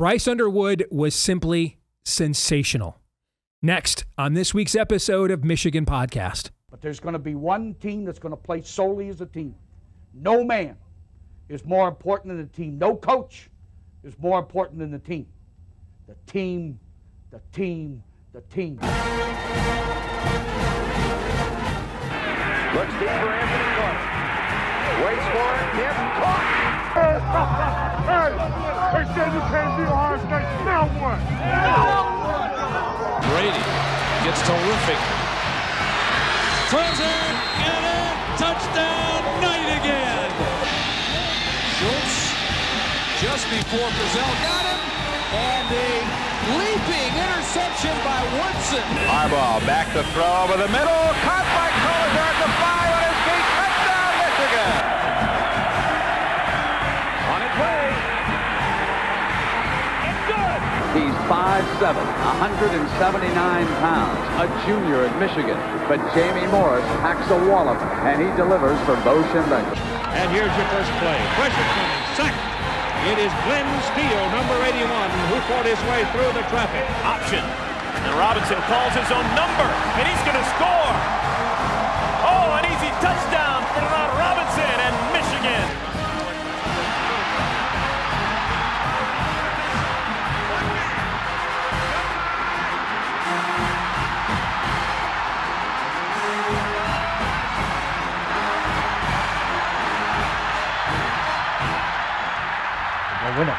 Bryce Underwood was simply sensational. Next on this week's episode of Michigan Podcast. But there's going to be one team that's going to play solely as a team. No man is more important than the team. No coach is more important than the team. The team, the team, the team. Looks deep for Anthony Clark. Waits for it. Hit. Caught. Hey, they said you can't be Ohio State. Now what? Brady gets terrific. Throws it. Get it. Touchdown. Knight again. Schultz just before Brazil got him. And a leaping interception by Woodson. Harbaugh back to throw over the middle. Caught by Collier at the 5 on his feet. Touchdown, Michigan. On its way. It's good. He's 5'7", 179 pounds, a junior at Michigan. But Jamie Morris packs a wallop, and he delivers for Bo Schembechler. And here's your first play. Pressure coming. Sack. It is Glenn Steele, number 81, who fought his way through the traffic. Option. And Robinson calls his own number, and he's going to score. Oh, an easy touchdown for Robinson and Michigan. Win it.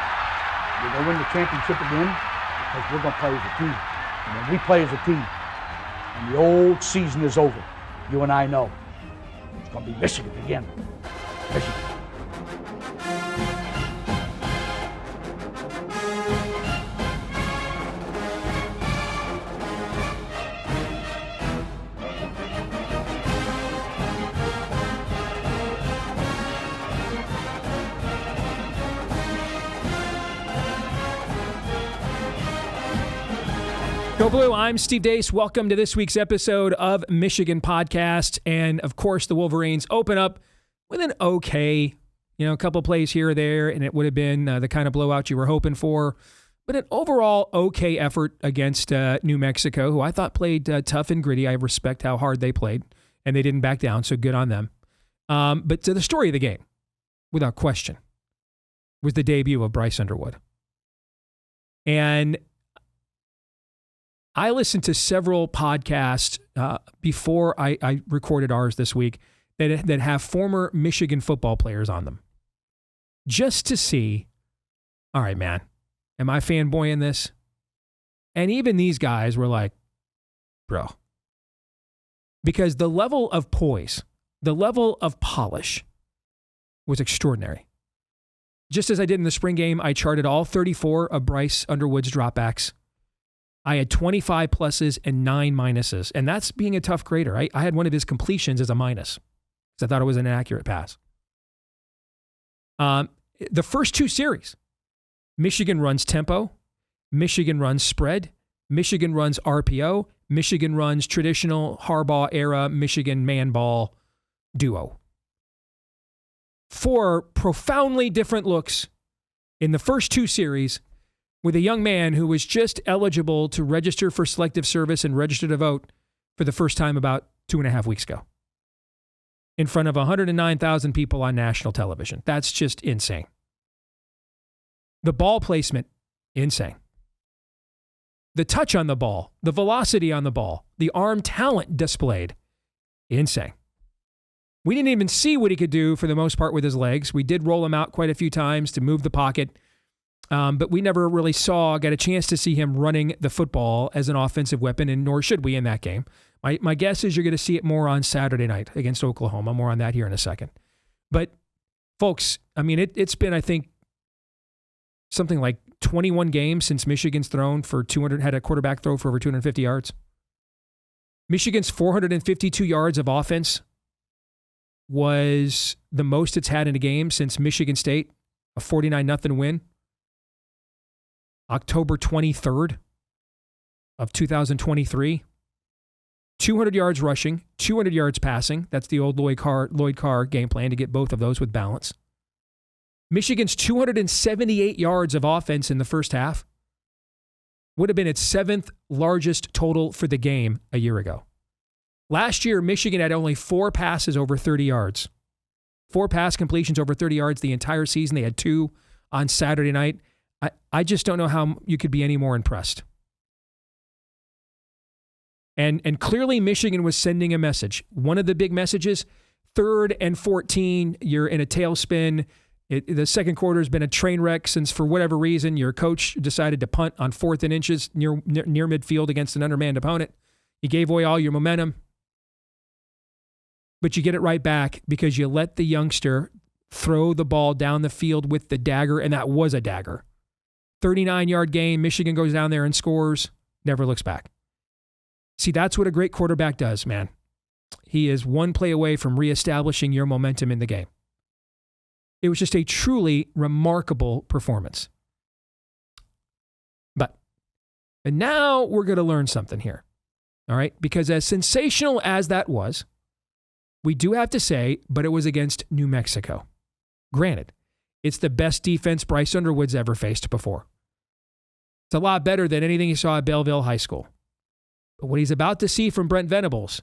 We're going to win the championship again because we're going to play as a team. And when we play as a team and the old season is over, you and I know it's going to be Michigan again. Michigan. Go Blue, I'm Steve Deace. Welcome to this week's episode of Michigan Podcast. And of course, the Wolverines open up with an okay, a couple plays here or there, and it would have been the kind of blowout you were hoping for. But an overall okay effort against New Mexico, who I thought played tough and gritty. I respect how hard they played, and they didn't back down, so good on them. But to the story of the game, without question, was the debut of Bryce Underwood. And I listened to several podcasts before I recorded ours this week that have former Michigan football players on them. Just to see, all right, man, am I fanboying this? And even these guys were like, bro. Because the level of poise, the level of polish was extraordinary. Just as I did in the spring game, I charted all 34 of Bryce Underwood's dropbacks. I had 25 pluses and 9 minuses, and that's being a tough grader. I had one of his completions as a minus because I thought it was an inaccurate pass. The first two series, Michigan runs tempo, Michigan runs spread, Michigan runs RPO, Michigan runs traditional Harbaugh era Michigan man ball duo. 4 profoundly different looks in the first two series, with a young man who was just eligible to register for selective service and register to vote for the first time about 2.5 weeks ago in front of 109,000 people on national television. That's just insane. The ball placement, insane. The touch on the ball, the velocity on the ball, the arm talent displayed, insane. We didn't even see what he could do for the most part with his legs. We did roll him out quite a few times to move the pocket. But we never really got a chance to see him running the football as an offensive weapon, and nor should we in that game. My guess is you're going to see it more on Saturday night against Oklahoma. More on that here in a second. But, folks, I mean, it's been, I think, something like 21 games since Michigan's had a quarterback throw for over 250 yards. Michigan's 452 yards of offense was the most it's had in a game since Michigan State, a 49-0 win. October 23rd of 2023. 200 yards rushing, 200 yards passing. That's the old Lloyd Carr game plan to get both of those with balance. Michigan's 278 yards of offense in the first half would have been its 7th largest total for the game a year ago. Last year, Michigan had only 4 passes over 30 yards. 4 pass completions over 30 yards the entire season. They had 2 on Saturday night. I just don't know how you could be any more impressed. And clearly Michigan was sending a message. One of the big messages, 3rd and 14, you're in a tailspin. The second quarter has been a train wreck since, for whatever reason, your coach decided to punt on 4th and inches near midfield against an undermanned opponent. You gave away all your momentum. But you get it right back because you let the youngster throw the ball down the field with the dagger, and that was a dagger. 39-yard game, Michigan goes down there and scores, never looks back. See, that's what a great quarterback does, man. He is one play away from reestablishing your momentum in the game. It was just a truly remarkable performance. And now we're going to learn something here, all right? Because as sensational as that was, we do have to say, but it was against New Mexico. Granted, it's the best defense Bryce Underwood's ever faced before. It's a lot better than anything he saw at Belleville High School. But what he's about to see from Brent Venables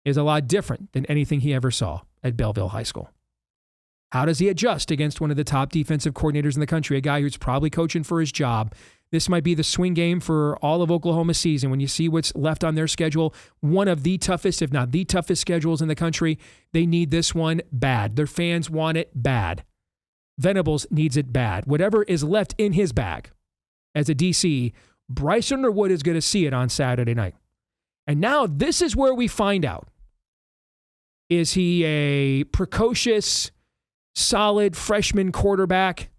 is a lot different than anything he ever saw at Belleville High School. How does he adjust against one of the top defensive coordinators in the country, a guy who's probably coaching for his job? This might be the swing game for all of Oklahoma's season. When you see what's left on their schedule, one of the toughest, if not the toughest schedules in the country, they need this one bad. Their fans want it bad. Venables needs it bad. Whatever is left in his bag as a DC, Bryce Underwood is going to see it on Saturday night. And now this is where we find out. Is he a precocious, solid freshman quarterback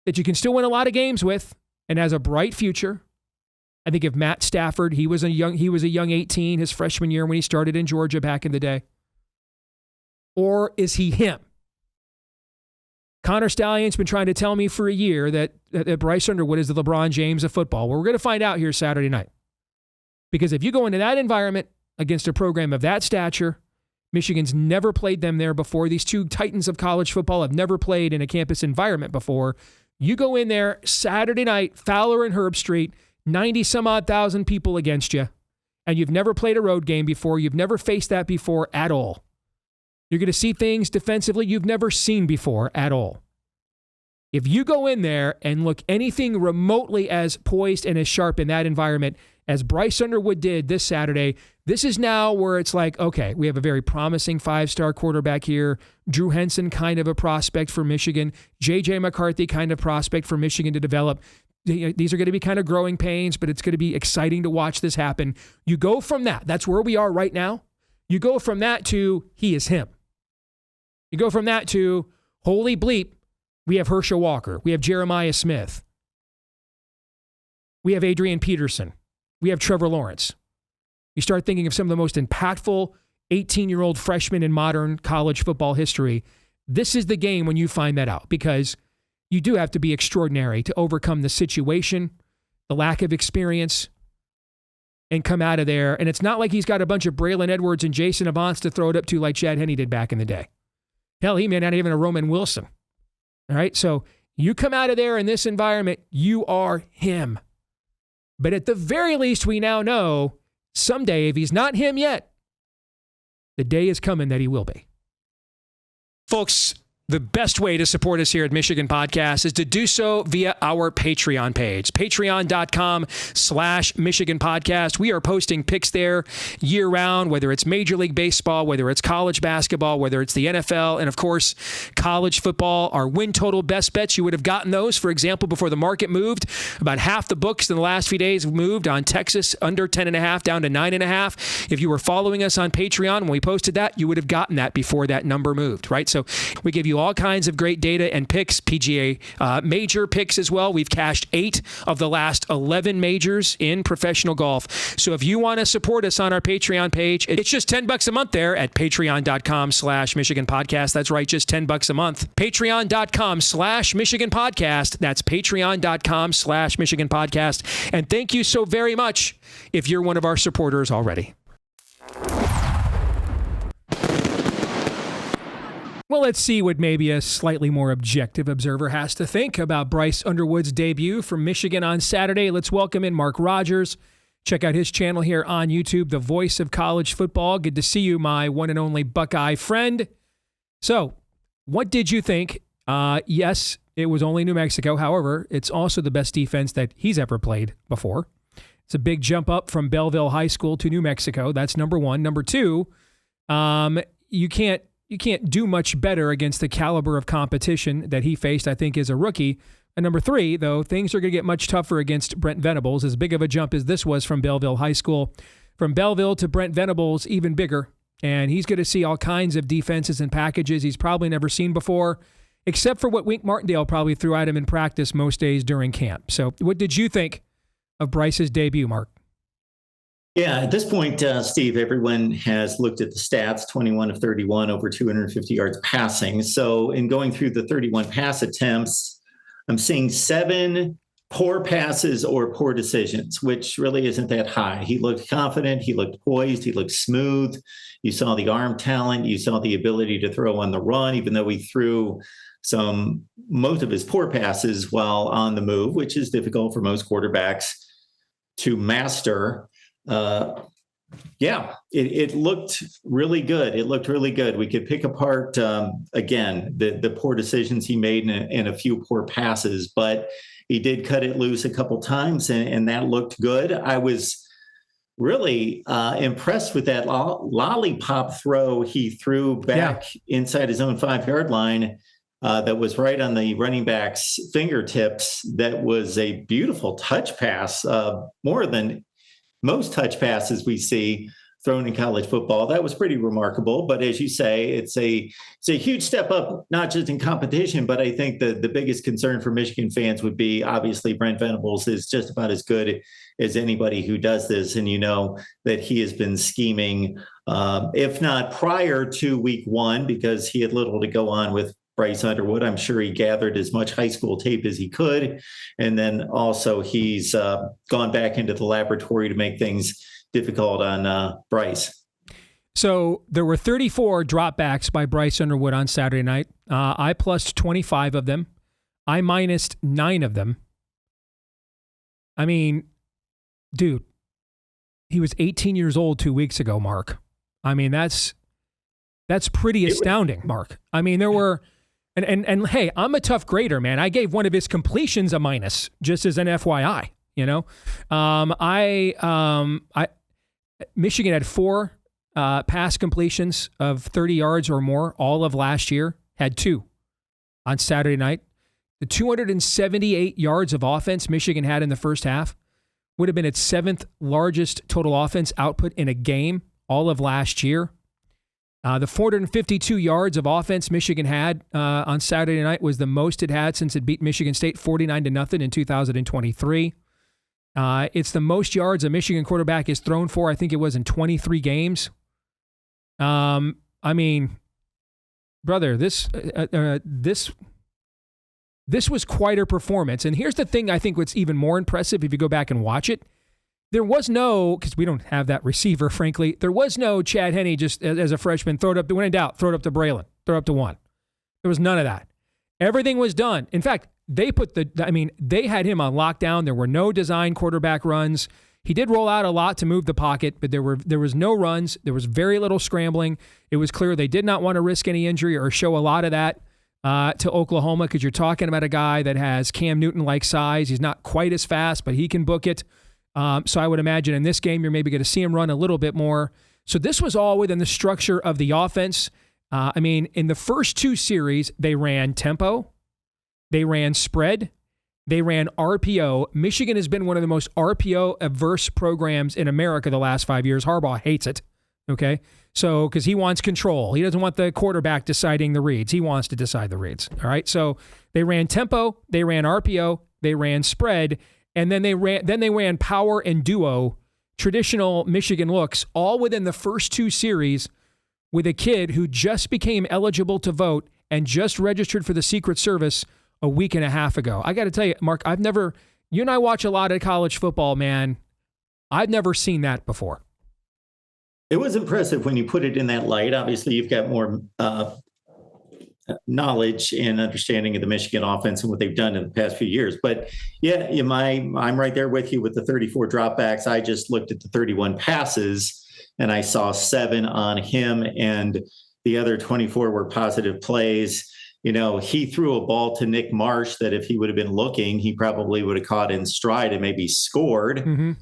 that you can still win a lot of games with and has a bright future? I think of Matt Stafford. He was a young 18 his freshman year when he started in Georgia back in the day. Or is he him? Connor Stallion's been trying to tell me for a year that Bryce Underwood is the LeBron James of football. Well, we're going to find out here Saturday night. Because if you go into that environment against a program of that stature, Michigan's never played them there before. These two titans of college football have never played in a campus environment before. You go in there Saturday night, Fowler and Herb Street, 90-some-odd thousand people against you, and you've never played a road game before. You've never faced that before at all. You're going to see things defensively you've never seen before at all. If you go in there and look anything remotely as poised and as sharp in that environment as Bryce Underwood did this Saturday, this is now where it's like, okay, we have a very promising 5-star quarterback here. Drew Henson, kind of a prospect for Michigan. J.J. McCarthy, kind of prospect for Michigan to develop. These are going to be kind of growing pains, but it's going to be exciting to watch this happen. You go from that. That's where we are right now. You go from that to he is him. You go from that to holy bleep, we have Herschel Walker. We have Jeremiah Smith. We have Adrian Peterson. We have Trevor Lawrence. You start thinking of some of the most impactful 18-year-old freshmen in modern college football history. This is the game when you find that out, because you do have to be extraordinary to overcome the situation, the lack of experience, and come out of there. And it's not like he's got a bunch of Braylon Edwards and Jason Avance to throw it up to like Chad Henne did back in the day. Hell, he may not even a Roman Wilson. All right, so you come out of there in this environment, you are him. But at the very least, we now know someday, if he's not him yet, the day is coming that he will be. Folks, the best way to support us here at Michigan Podcast is to do so via our Patreon page, patreon.com/Michigan Podcast. We are posting picks there year round, whether it's Major League Baseball, whether it's college basketball, whether it's the NFL, and of course, college football. Our win total best bets, you would have gotten those, for example, before the market moved. About half the books in the last few days moved on Texas under 10.5 down to 9.5. If you were following us on Patreon when we posted that, you would have gotten that before that number moved, right? So we give you all kinds of great data and picks, PGA major picks as well. We've cashed 8 of the last 11 majors in professional golf. So if you want to support us on our Patreon page, it's just $10 a month there at patreon.com/Michigan Podcast. That's right, just $10 a month. Patreon.com/Michigan Podcast. That's patreon.com/Michigan Podcast. And thank you so very much if you're one of our supporters already. Well, let's see what maybe a slightly more objective observer has to think about Bryce Underwood's debut from Michigan on Saturday. Let's welcome in Mark Rogers. Check out his channel here on YouTube, The Voice of College Football. Good to see you, my one and only Buckeye friend. So, what did you think? Yes, it was only New Mexico. However, it's also the best defense that he's ever played before. It's a big jump up from Belleville High School to New Mexico. That's number one. Number two, you can't do much better against the caliber of competition that he faced, I think, as a rookie. And number three, though, things are going to get much tougher against Brent Venables. As big of a jump as this was from Belleville High School. From Belleville to Brent Venables, even bigger. And he's going to see all kinds of defenses and packages he's probably never seen before, except for what Wink Martindale probably threw at him in practice most days during camp. So what did you think of Bryce's debut, Mark? Yeah, at this point, Steve, everyone has looked at the stats, 21 of 31, over 250 yards passing. So in going through the 31 pass attempts, I'm seeing 7 poor passes or poor decisions, which really isn't that high. He looked confident. He looked poised. He looked smooth. You saw the arm talent. You saw the ability to throw on the run, even though he threw most of his poor passes while on the move, which is difficult for most quarterbacks to master. It looked really good. It looked really good. We could pick apart, again, the poor decisions he made and a few poor passes, but he did cut it loose a couple times, and that looked good. I was really impressed with that lollipop throw he threw back inside his own 5-yard line. That was right on the running back's fingertips. That was a beautiful touch pass, more than most touch passes we see thrown in college football. That was pretty remarkable. But as you say, it's a huge step up, not just in competition, but I think the biggest concern for Michigan fans would be, obviously, Brent Venables is just about as good as anybody who does this. And you know that he has been scheming, if not prior to week 1, because he had little to go on with Bryce Underwood. I'm sure he gathered as much high school tape as he could. And then also he's gone back into the laboratory to make things difficult on Bryce. So there were 34 dropbacks by Bryce Underwood on Saturday night. I plussed 25 of them. I minused 9 of them. I mean, dude, he was 18 years old 2 weeks ago, Mark. I mean, that's pretty astounding, Mark. I mean, there were... And hey, I'm a tough grader, man. I gave one of his completions a minus, just as an FYI. You know, Michigan had 4 pass completions of 30 yards or more all of last year. Had 2 on Saturday night. The 278 yards of offense Michigan had in the first half would have been its 7th largest total offense output in a game all of last year. The 452 yards of offense Michigan had on Saturday night was the most it had since it beat Michigan State 49-0 in 2023. It's the most yards a Michigan quarterback has thrown for. I think it was in 23 games. I mean, brother, this was quite a performance. And here's the thing I think what's even more impressive if you go back and watch it. There was no, because we don't have that receiver, frankly, there was no Chad Henne just as a freshman, throw it up, when in doubt, throw it up to Braylon, throw it up to 1. There was none of that. Everything was done. In fact, they had him on lockdown. There were no design quarterback runs. He did roll out a lot to move the pocket, but there was no runs. There was very little scrambling. It was clear they did not want to risk any injury or show a lot of that to Oklahoma, because you're talking about a guy that has Cam Newton-like size. He's not quite as fast, but he can book it. So I would imagine in this game, you're maybe going to see him run a little bit more. So this was all within the structure of the offense. I mean, in the first 2 series, they ran tempo, they ran spread, they ran RPO. Michigan has been one of the most RPO-averse programs in America the last 5 years. Harbaugh hates it, okay? So, because he wants control. He doesn't want the quarterback deciding the reads. He wants to decide the reads, all right? So they ran tempo, they ran RPO, they ran spread, and then they ran power and duo, traditional Michigan looks, all within the first 2 series with a kid who just became eligible to vote and just registered for the Secret Service a week and a half ago. I got to tell you, Mark, you and I watch a lot of college football, man. I've never seen that before. It was impressive when you put it in that light. Obviously, you've got more knowledge and understanding of the Michigan offense and what they've done in the past few years. But yeah, I'm right there with you with the 34 dropbacks. I just looked at the 31 passes and I saw 7 on him, and the other 24 were positive plays. He threw a ball to Nick Marsh that if he would have been looking, he probably would have caught in stride and maybe scored.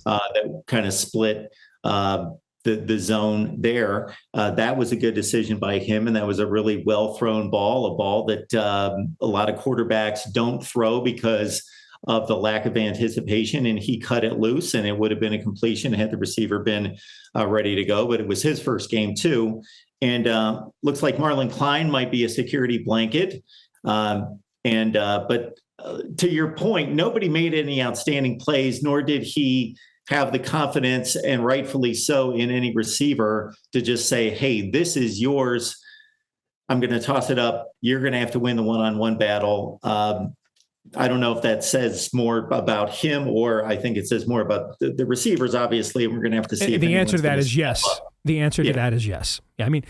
That kind of split the zone there. That was a good decision by him, and that was a really well-thrown ball, a ball that a lot of quarterbacks don't throw because of the lack of anticipation, and he cut it loose, and it would have been a completion had the receiver been ready to go, but it was his first game too. And looks like Marlon Klein might be a security blanket. But to your point, nobody made any outstanding plays, nor did he have the confidence, and rightfully so, in any receiver to just say, hey, this is yours. I'm going to toss it up. You're going to have to win the one-on-one battle. I don't know if that says more about him, or I think it says more about the receivers, obviously. We're going to have to see. The answer to that is yes. The answer to that is yes. Yeah, I mean,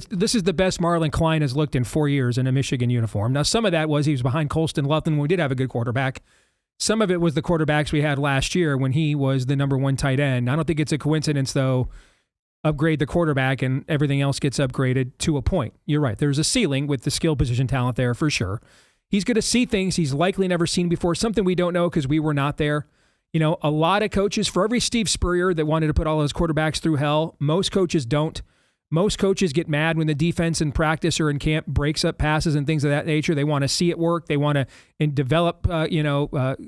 this is the best Marlon Klein has looked in 4 years in a Michigan uniform. Now, some of that was he was behind Colston Loveland when we did have a good quarterback. Some of it was the quarterbacks we had last year when he was the number 1 tight end. I don't think it's a coincidence, though. Upgrade the quarterback and everything else gets upgraded to a point. You're right. There's a ceiling with the skill position talent there for sure. He's going to see things he's likely never seen before, something we don't know because we were not there. A lot of coaches, for every Steve Spurrier that wanted to put all those quarterbacks through hell, most coaches don't. Most coaches get mad when the defense in practice or in camp breaks up passes and things of that nature. They want to see it work. They want to develop,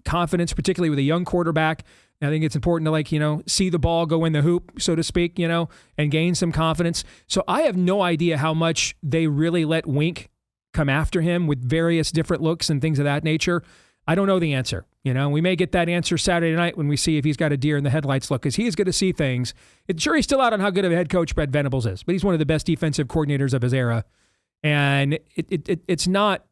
confidence, particularly with a young quarterback. I think it's important to see the ball go in the hoop, so to speak, and gain some confidence. So I have no idea how much they really let Wink come after him with various different looks and things of that nature. I don't know the answer. We may get that answer Saturday night when we see if he's got a deer in the headlights look, because he is going to see things. The jury's still out on how good of a head coach Brent Venables is, but he's one of the best defensive coordinators of his era. And it's not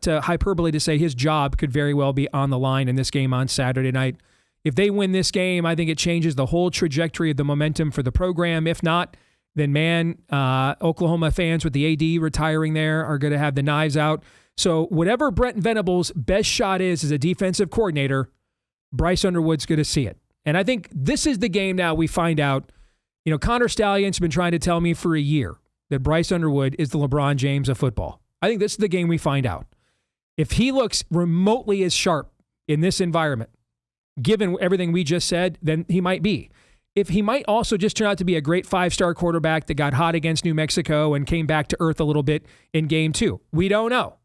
hyperbole to say his job could very well be on the line in this game on Saturday night. If they win this game, I think it changes the whole trajectory of the momentum for the program. If not, then Oklahoma fans with the AD retiring there are going to have the knives out. So whatever Brent Venables' best shot is as a defensive coordinator, Bryce Underwood's going to see it. And I think this is the game now we find out. Connor Stallion's been trying to tell me for a year that Bryce Underwood is the LeBron James of football. I think this is the game we find out. If he looks remotely as sharp in this environment, given everything we just said, then he might be. If he might also just turn out to be a great 5-star quarterback that got hot against New Mexico and came back to earth a little bit in game 2. We don't know.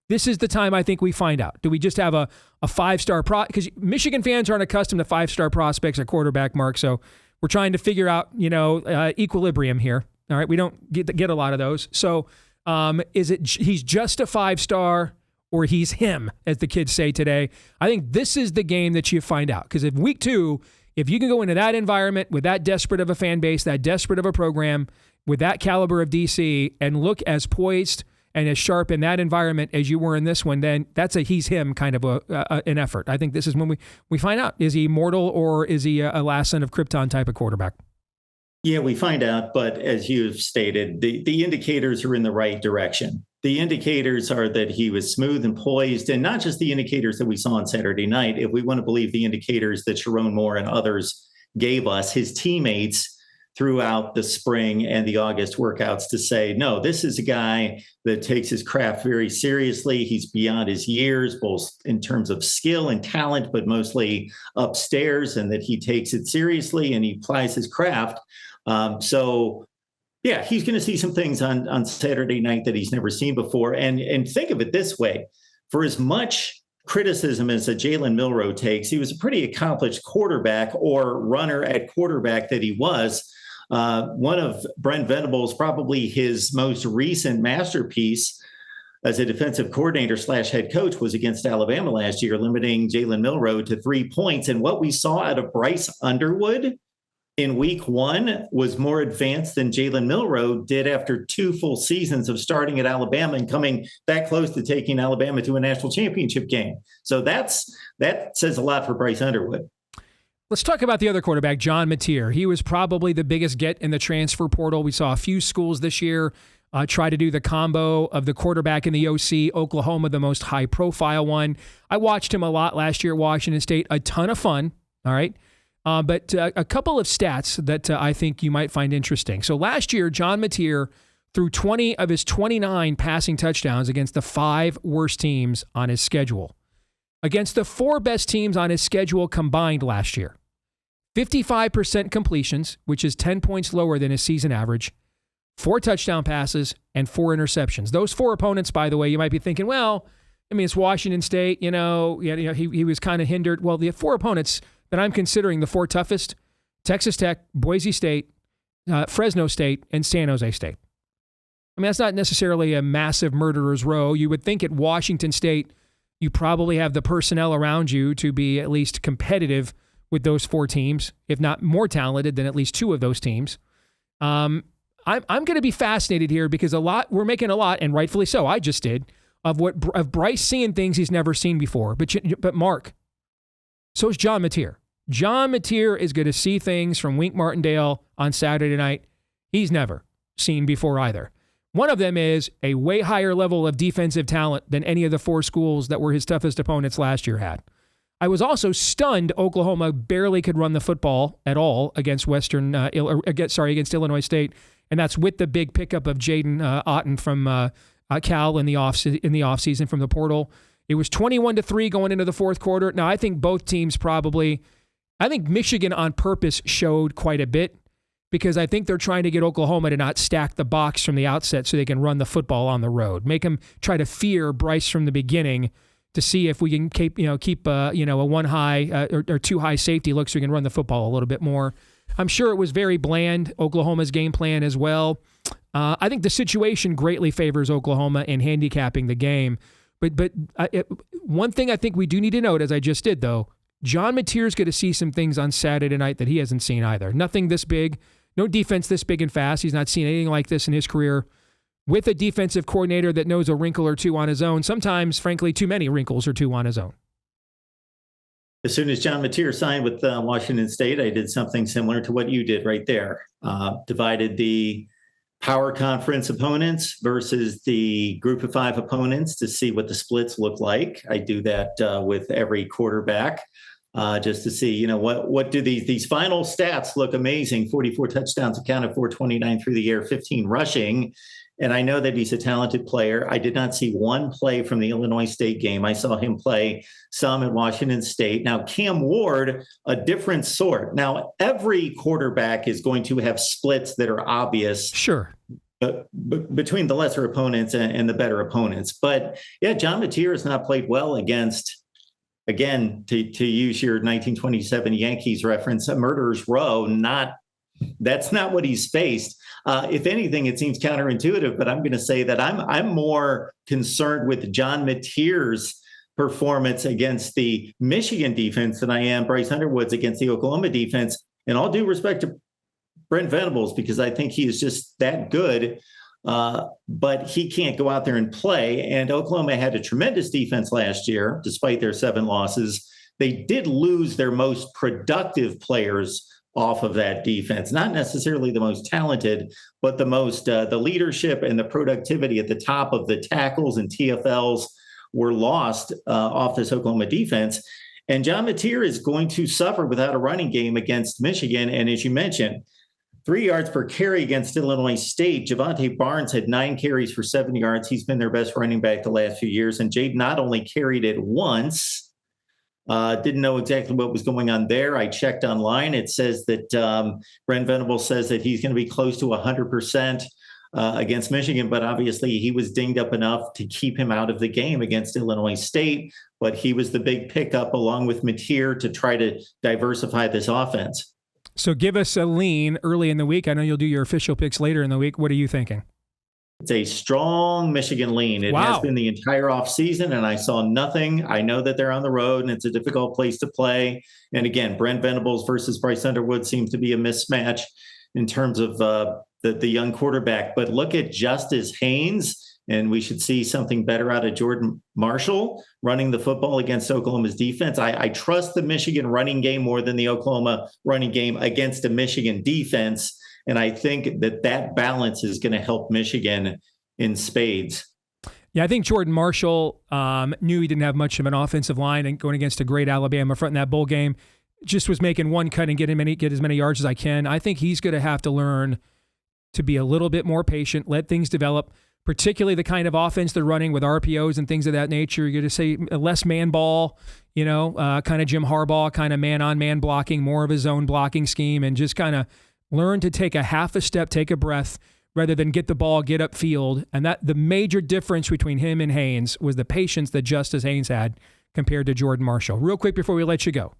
This is the time I think we find out. Do we just have a 5-star because Michigan fans aren't accustomed to 5-star prospects at quarterback, Mark. So we're trying to figure out, equilibrium here. All right. We don't get a lot of those. So is it he's just a 5-star or he's him, as the kids say today? I think this is the game that you find out, because if week 2, if you can go into that environment with that desperate of a fan base, that desperate of a program, with that caliber of DC, and look as poised and as sharp in that environment as you were in this one, then that's a he's him kind of an effort. I think this is when we find out, is he mortal or is he a last son of Krypton type of quarterback? Yeah, we find out, but as you've stated, the indicators are in the right direction. The indicators are that he was smooth and poised, and not just the indicators that we saw on Saturday night. If we want to believe the indicators that Sharon Moore and others gave us, his teammates throughout the spring and the August workouts, to say, no, this is a guy that takes his craft very seriously. He's beyond his years, both in terms of skill and talent, but mostly upstairs, and that he takes it seriously and he applies his craft. Yeah, he's going to see some things on Saturday night that he's never seen before. And think of it this way, for as much criticism as a Jalen Milroe takes, he was a pretty accomplished quarterback or runner at quarterback that he was. One of Brent Venables, probably his most recent masterpiece as a defensive coordinator / head coach, was against Alabama last year, limiting Jalen Milroe to 3 points. And what we saw out of Bryce Underwood in week 1 was more advanced than Jalen Milroe did after 2 full seasons of starting at Alabama and coming that close to taking Alabama to a national championship game. So that says a lot for Bryce Underwood. Let's talk about the other quarterback, John Mateer. He was probably the biggest get in the transfer portal. We saw a few schools this year try to do the combo of the quarterback and the OC, Oklahoma, the most high-profile one. I watched him a lot last year at Washington State. A ton of fun, all right? But a couple of stats that I think you might find interesting. So last year, John Mateer threw 20 of his 29 passing touchdowns against the 5 worst teams on his schedule. Against the 4 best teams on his schedule combined last year, 55% completions, which is 10 points lower than his season average, 4 touchdown passes, and 4 interceptions. Those 4 opponents, by the way, you might be thinking, well, I mean, it's Washington State, he was kind of hindered. Well, the 4 opponents that I'm considering the 4 toughest, Texas Tech, Boise State, Fresno State, and San Jose State. I mean, that's not necessarily a massive murderer's row. You would think at Washington State, you probably have the personnel around you to be at least competitive with those 4 teams, if not more talented than at least 2 of those teams. I'm going to be fascinated here because we're making a lot, and rightfully so, I just did, of Bryce seeing things he's never seen before. But Mark, so is John Mateer. John Mateer is going to see things from Wink Martindale on Saturday night he's never seen before either. One of them is a way higher level of defensive talent than any of the 4 schools that were his toughest opponents last year had. I was also stunned Oklahoma barely could run the football at all against against Illinois State, and that's with the big pickup of Jaden Otten from Cal in the offseason from the portal. It was 21-3 going into the fourth quarter. Now, I think both teams I think Michigan on purpose showed quite a bit because I think they're trying to get Oklahoma to not stack the box from the outset so they can run the football on the road. Make them try to fear Bryce from the beginning to see if we can keep a 1 high or 2 high safety look so we can run the football a little bit more. I'm sure it was very bland, Oklahoma's game plan as well. I think the situation greatly favors Oklahoma in handicapping the game. But one thing I think we do need to note, as I just did, though, John Mateer's going to see some things on Saturday night that he hasn't seen either. Nothing this big, no defense this big and fast. He's not seen anything like this in his career. With a defensive coordinator that knows a wrinkle or 2 on his own, sometimes, frankly, too many wrinkles or 2 on his own. As soon as John Mateer signed with Washington State, I did something similar to what you did right there. Divided the power conference opponents versus the group of 5 opponents to see what the splits look like. I do that with every quarterback just to see, what do these final stats look amazing. 44 touchdowns accounted for, 29 through the air, 15 rushing. And I know that he's a talented player. I did not see one play from the Illinois State game. I saw him play some at Washington State. Now, Cam Ward, a different sort. Now, every quarterback is going to have splits that are obvious. Sure. Between the lesser opponents and the better opponents. But, yeah, John Mateer has not played well against, again, to use your 1927 Yankees reference, a murderer's row. That's not what he's faced. If anything, it seems counterintuitive, but I'm going to say that I'm more concerned with John Mateer's performance against the Michigan defense than I am Bryce Underwood's against the Oklahoma defense. And all due respect to Brent Venables, because I think he is just that good, but he can't go out there and play. And Oklahoma had a tremendous defense last year, despite their 7 losses. They did lose their most productive players off of that defense, not necessarily the most talented, but the most, the leadership and the productivity at the top of the tackles and TFLs were lost off this Oklahoma defense. And John Mateer is going to suffer without a running game against Michigan. And as you mentioned, 3 yards per carry against Illinois State. Javonte Barnes had 9 carries for 7 yards. He's been their best running back the last few years. And Jade not only carried it once, didn't know exactly what was going on there. I checked online. It says that Brent Venables says that he's going to be close to 100% against Michigan, but obviously he was dinged up enough to keep him out of the game against Illinois State. But he was the big pickup along with Mateer to try to diversify this offense. So give us a lean early in the week. I know you'll do your official picks later in the week. What are you thinking? It's a strong Michigan lean. It has been the entire offseason, and I saw nothing. I know that they're on the road, and it's a difficult place to play. And again, Brent Venables versus Bryce Underwood seems to be a mismatch in terms of the young quarterback. But look at Justice Haynes, and we should see something better out of Jordan Marshall running the football against Oklahoma's defense. I trust the Michigan running game more than the Oklahoma running game against a Michigan defense. And I think that balance is going to help Michigan in spades. Yeah, I think Jordan Marshall knew he didn't have much of an offensive line, and going against a great Alabama front in that bowl game, just was making one cut and get as many yards as I can. I think he's going to have to learn to be a little bit more patient, let things develop, particularly the kind of offense they're running with RPOs and things of that nature. You're going to say less man ball, kind of Jim Harbaugh, kind of man-on-man blocking, more of his own blocking scheme, and just kind of learn to take a half a step, take a breath, rather than get the ball, get upfield. And that the major difference between him and Haynes was the patience that Justice Haynes had compared to Jordan Marshall. Real quick before we let you go.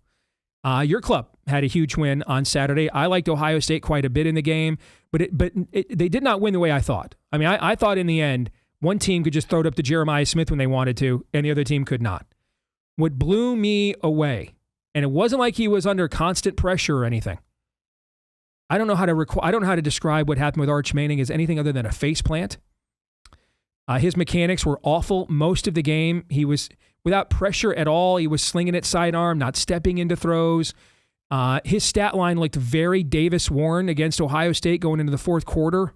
Your club had a huge win on Saturday. I liked Ohio State quite a bit in the game, but they did not win the way I thought. I mean, I thought in the end, one team could just throw it up to Jeremiah Smith when they wanted to, and the other team could not. What blew me away, and it wasn't like he was under constant pressure or anything. I don't know how to describe what happened with Arch Manning as anything other than a faceplant. His mechanics were awful most of the game. He was without pressure at all. He was slinging it sidearm, not stepping into throws. His stat line looked very Davis Warren against Ohio State going into the fourth quarter.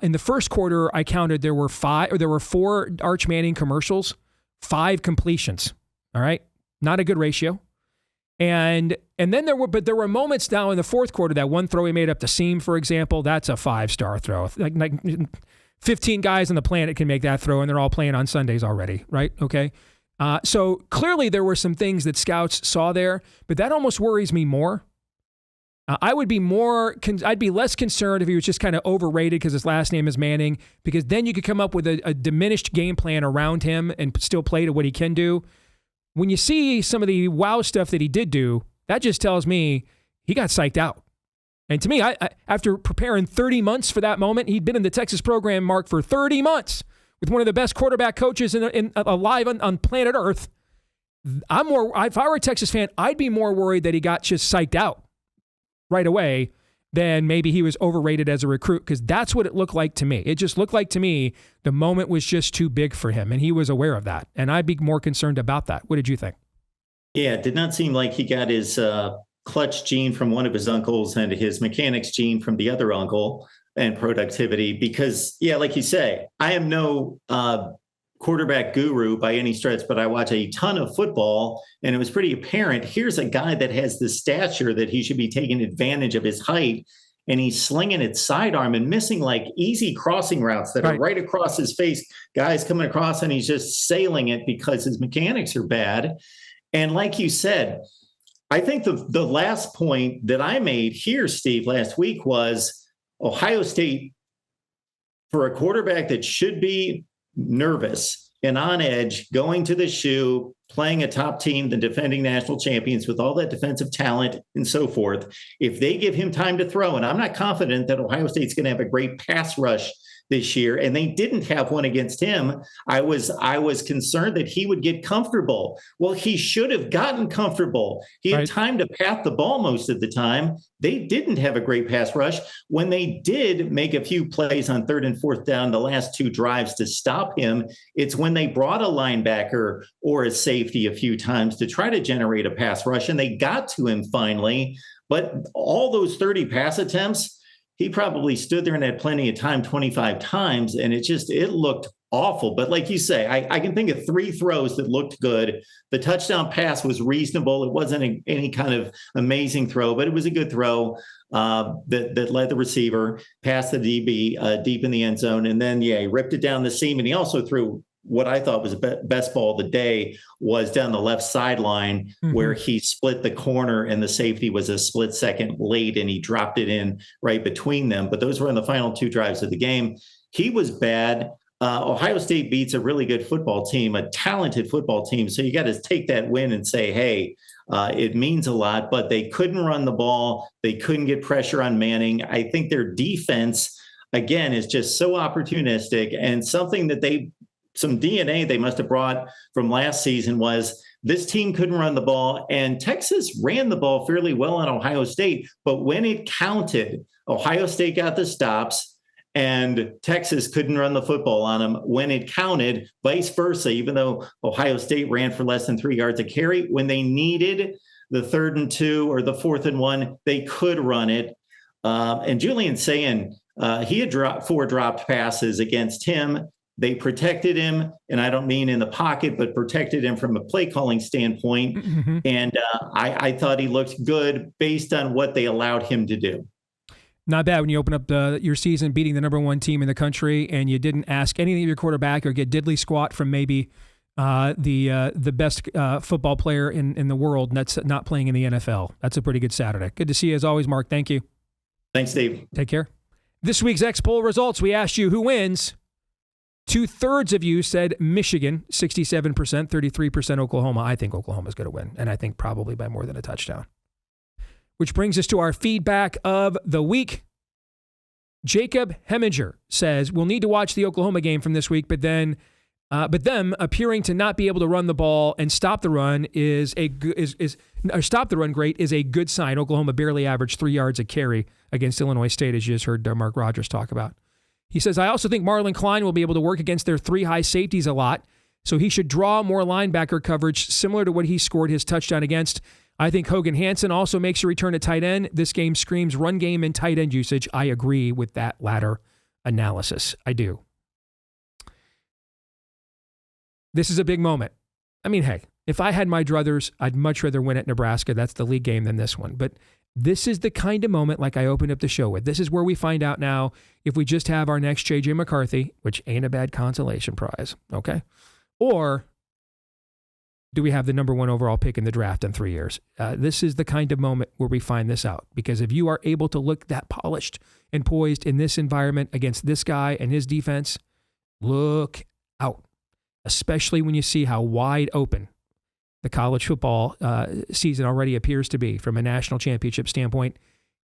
In the first quarter, I counted there were 4 Arch Manning commercials, 5 completions. All right, not a good ratio. And then there were moments now in the fourth quarter, that one throw he made up the seam, for example, that's a 5-star throw. Like 15 guys on the planet can make that throw, and they're all playing on Sundays already, right? Okay. So clearly there were some things that scouts saw there, but that almost worries me more. I'd be less concerned if he was just kind of overrated because his last name is Manning, because then you could come up with a diminished game plan around him and still play to what he can do. When you see some of the wow stuff that he did do, that just tells me he got psyched out. And to me, I after preparing 30 months for that moment, he'd been in the Texas program, Mark, for 30 months with one of the best quarterback coaches alive on planet Earth. If I were a Texas fan, I'd be more worried that he got just psyched out right away than maybe he was overrated as a recruit, because that's what it looked like to me. It just looked like to me the moment was just too big for him, and he was aware of that. And I'd be more concerned about that. What did you think? Yeah, it did not seem like he got his clutch gene from one of his uncles and his mechanics gene from the other uncle and productivity, because, yeah, like you say, I am no quarterback guru by any stretch, but I watch a ton of football, and it was pretty apparent. Here's a guy that has the stature that he should be taking advantage of his height, and he's slinging it sidearm and missing like easy crossing routes that are right across his face. Guys coming across, and he's just sailing it because his mechanics are bad. And like you said, I think the last point that I made here, Steve, last week was Ohio State, for a quarterback that should be nervous and on edge, going to the shoe, playing a top team, the defending national champions with all that defensive talent and so forth. If they give him time to throw, and I'm not confident that Ohio State's going to have a great pass rush this year, and they didn't have one against him, I was concerned that he would get comfortable. Well, he should have gotten comfortable. He had time to pat the ball most of the time. They didn't have a great pass rush. When they did make a few plays on 3rd and 4th down, the last 2 drives to stop him, it's when they brought a linebacker or a safety a few times to try to generate a pass rush, and they got to him finally. But all those 30 pass attempts, he probably stood there and had plenty of time 25 times, and it looked awful. But like you say, I can think of 3 throws that looked good. The touchdown pass was reasonable. It wasn't any kind of amazing throw, but it was a good throw that led the receiver past the DB deep in the end zone. And then, he ripped it down the seam, and he also threw what I thought was the best ball of the day, was down the left sideline, where he split the corner and the safety was a split second late, and he dropped it in right between them. But those were in the final 2 drives of the game. He was bad. Ohio State beats a really good football team, a talented football team. So you got to take that win and say, hey, it means a lot, but they couldn't run the ball. They couldn't get pressure on Manning. I think their defense, again, is just so opportunistic, and something that some DNA they must have brought from last season was this team couldn't run the ball, and Texas ran the ball fairly well on Ohio State. But when it counted, Ohio State got the stops, and Texas couldn't run the football on them when it counted, vice versa. Even though Ohio State ran for less than 3 yards a carry, when they needed the 3rd and 2 or the 4th and 1, they could run it. And Julian's saying he had dropped 4 dropped passes against him. They protected him, and I don't mean in the pocket, but protected him from a play calling standpoint. Mm-hmm. And I thought he looked good based on what they allowed him to do. Not bad when you open up your season beating the number 1 team in the country and you didn't ask anything of your quarterback or get diddly squat from maybe the best football player in the world, and that's not playing in the NFL. That's a pretty good Saturday. Good to see you as always, Mark. Thank you. Thanks, Dave. Take care. This week's X poll results, we asked you who wins. 2/3 of you said Michigan, 67%, 33% Oklahoma. I think Oklahoma's going to win, and I think probably by more than a touchdown. Which brings us to our feedback of the week. Jacob Heminger says, we'll need to watch the Oklahoma game from this week, but them appearing to not be able to run the ball and stop the run stop the run great is a good sign. Oklahoma barely averaged 3 yards a carry against Illinois State, as you just heard Mark Rogers talk about. He says, I also think Marlon Klein will be able to work against their 3 high safeties a lot, so he should draw more linebacker coverage similar to what he scored his touchdown against. I think Hogan Hansen also makes a return at tight end. This game screams run game and tight end usage. I agree with that latter analysis. I do. This is a big moment. I mean, hey, if I had my druthers, I'd much rather win at Nebraska. That's the league game than this one. But this is the kind of moment like I opened up the show with. This is where we find out now if we just have our next J.J. McCarthy, which ain't a bad consolation prize, okay? Or do we have the number 1 overall pick in the draft in 3 years? This is the kind of moment where we find this out. Because if you are able to look that polished and poised in this environment against this guy and his defense, look out. Especially when you see how wide open the college football season already appears to be from a national championship standpoint,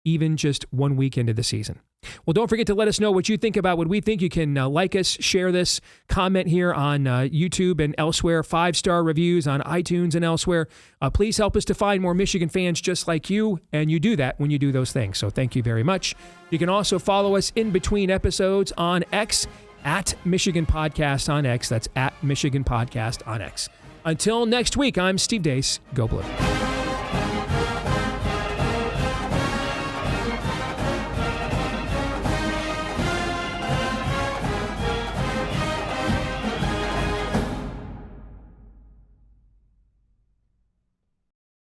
even just 1 week into the season. Well, don't forget to let us know what you think about what we think. You can like us, share this, comment here on YouTube and elsewhere, 5-star reviews on iTunes and elsewhere. Please help us to find more Michigan fans just like you, and you do that when you do those things. So thank you very much. You can also follow us in between episodes on X, at Michigan Podcast on X. That's at Michigan Podcast on X. Until next week, I'm Steve Deace. Go Blue.